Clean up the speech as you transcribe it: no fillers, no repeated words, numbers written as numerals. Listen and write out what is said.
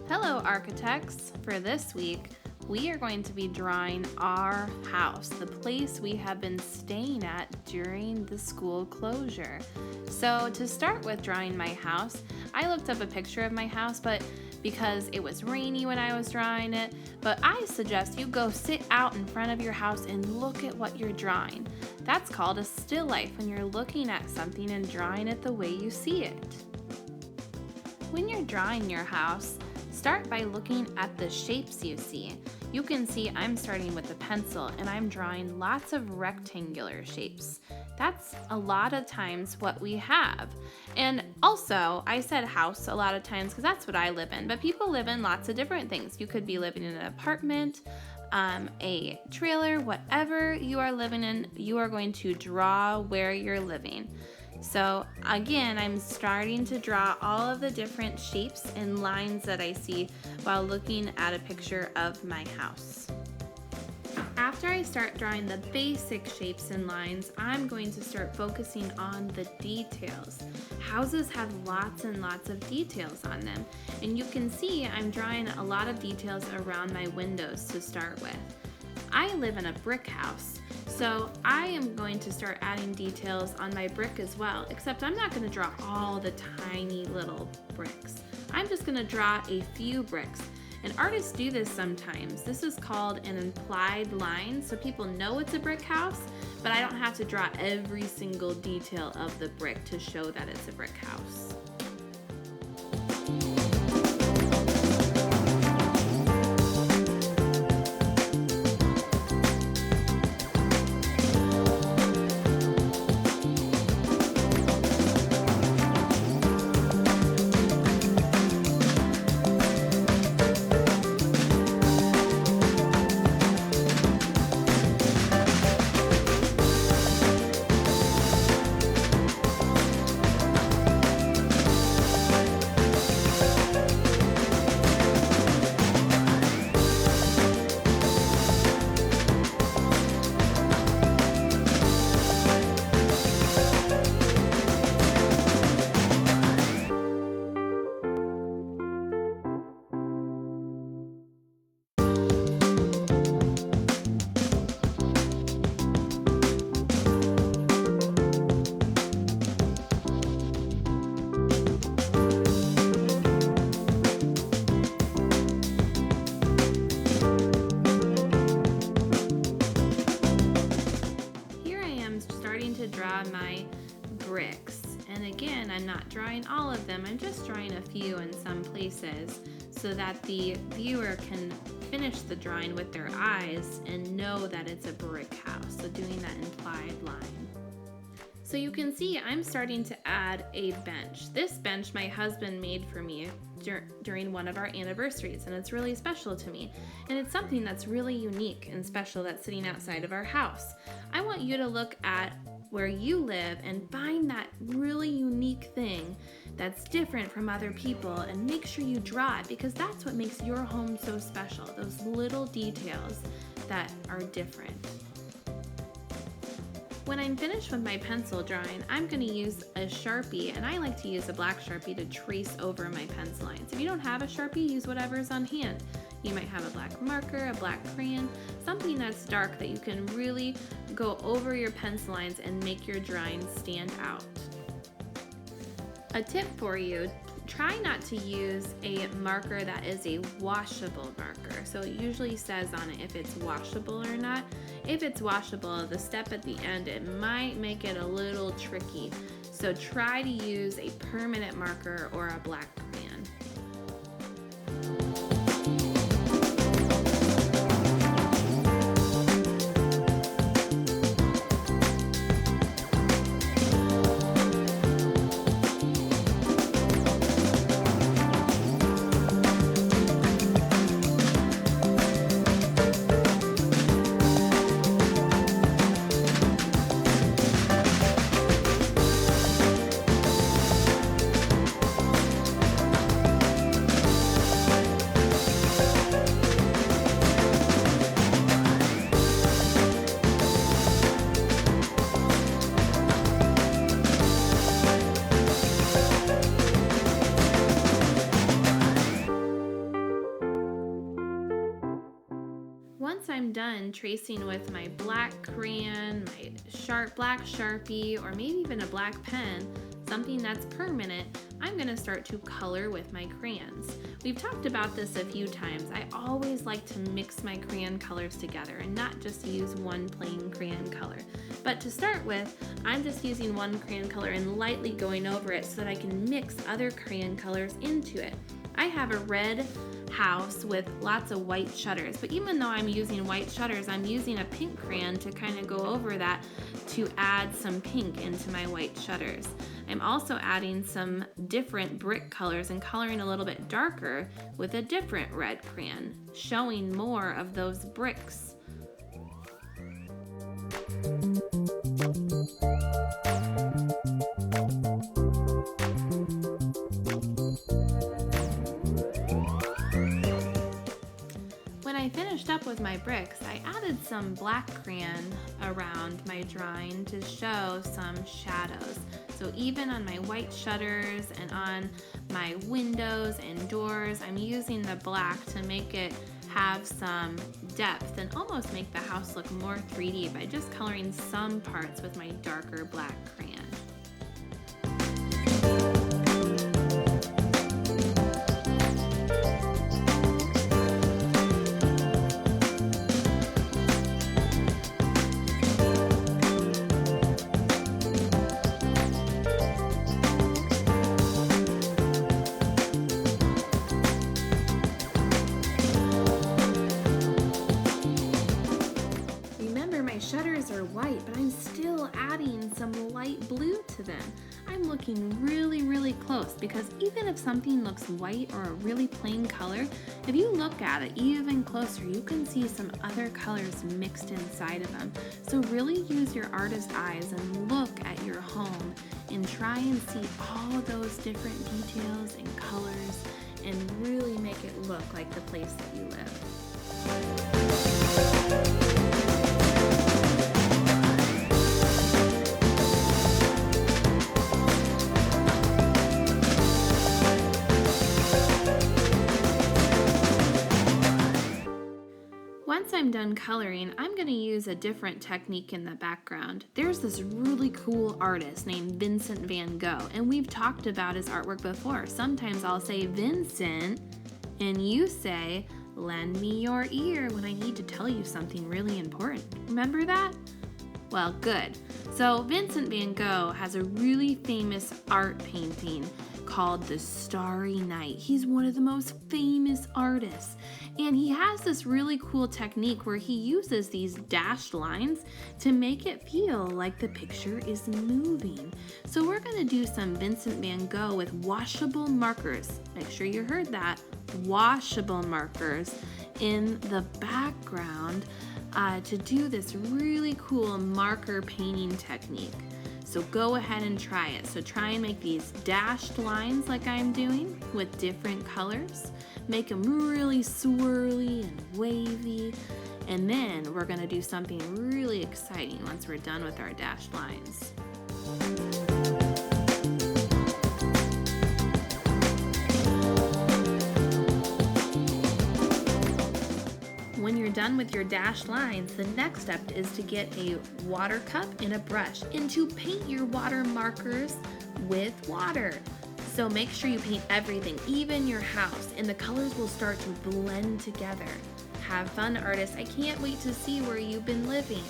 Hello, architects! For this week, we are going to be drawing our house, the place we have been staying at during the school closure. So to start with drawing my house, I looked up a picture of my house, but because it was rainy when I was drawing it, but I suggest you go sit out in front of your house and look at what you're drawing. That's called a still life, when you're looking at something and drawing it the way you see it. When you're drawing your house, start by looking at the shapes you see. You can see I'm starting with a pencil and I'm drawing lots of rectangular shapes. That's a lot of times what we have. And also, I said house a lot of times because that's what I live in, but people live in lots of different things. You could be living in an apartment, a trailer, whatever you are living in, you are going to draw where you're living. So again, I'm starting to draw all of the different shapes and lines that I see while looking at a picture of my house. After I start drawing the basic shapes and lines, I'm going to start focusing on the details. Houses have lots and lots of details on them, and you can see I'm drawing a lot of details around my windows to start with. I live in a brick house, so I am going to start adding details on my brick as well, except I'm not going to draw all the tiny little bricks. I'm just going to draw a few bricks. And artists do this sometimes. This is called an implied line, so people know it's a brick house, but I don't have to draw every single detail of the brick to show that it's a brick house. To draw my bricks, and again, I'm not drawing all of them, I'm just drawing a few in some places so that the viewer can finish the drawing with their eyes and know that it's a brick house, so doing that implied line. So you can see I'm starting to add a bench. This bench my husband made for me during one of our anniversaries, and it's really special to me. And it's something that's really unique and special that's sitting outside of our house. I want you to look at where you live and find that really unique thing that's different from other people, and make sure you draw it, because that's what makes your home so special, those little details that are different. When I'm finished with my pencil drawing, I'm going to use a Sharpie, and I like to use a black Sharpie to trace over my pencil lines. If you don't have a Sharpie, use whatever's on hand. You might have a black marker, a black crayon, something that's dark that you can really go over your pencil lines and make your drawing stand out. A tip for you, try not to use a marker that is a washable marker. So it usually says on it if it's washable or not. If it's washable, the step at the end, it might make it a little tricky. So try to use a permanent marker or a black crayon. Once I'm done tracing with my black crayon, my black Sharpie, or maybe even a black pen, something that's permanent, I'm going to start to color with my crayons. We've talked about this a few times. I always like to mix my crayon colors together and not just use one plain crayon color. But to start with, I'm just using one crayon color and lightly going over it so that I can mix other crayon colors into it. I have a red house with lots of white shutters, but even though I'm using white shutters, I'm using a pink crayon to kind of go over that to add some pink into my white shutters. I'm also adding some different brick colors and coloring a little bit darker with a different red crayon, showing more of those bricks. When I finished up with my bricks, I added some black crayon around my drawing to show some shadows. So even on my white shutters and on my windows and doors, I'm using the black to make it have some depth and almost make the house look more 3D by just coloring some parts with my darker black crayon. Shutters are white, but I'm still adding some light blue to them. I'm looking really close because even if something looks white or a really plain color, if you look at it even closer, you can see some other colors mixed inside of them. So really use your artist eyes and look at your home and try and see all those different details and colors and really make it look like the place that you live. Once I'm done coloring, I'm going to use a different technique in the background. There's this really cool artist named Vincent van Gogh, and we've talked about his artwork before. Sometimes I'll say, Vincent, and you say, lend me your ear when I need to tell you something really important. Remember that? Well, good. So Vincent van Gogh has a really famous art painting called The Starry Night. He's one of the most famous artists, and he has this really cool technique where he uses these dashed lines to make it feel like the picture is moving. So we're going to do some Vincent van Gogh with washable markers. Make sure you heard that. Washable markers in the background to do this really cool marker painting technique. So go ahead and try it. So try and make these dashed lines like I'm doing with different colors. Make them really swirly and wavy. And then we're going to do something really exciting once we're done with our dashed lines. When you're done with your dashed lines, the next step is to get a water cup and a brush and to paint your water markers with water. So make sure you paint everything, even your house, and the colors will start to blend together. Have fun, artists. I can't wait to see where you've been living.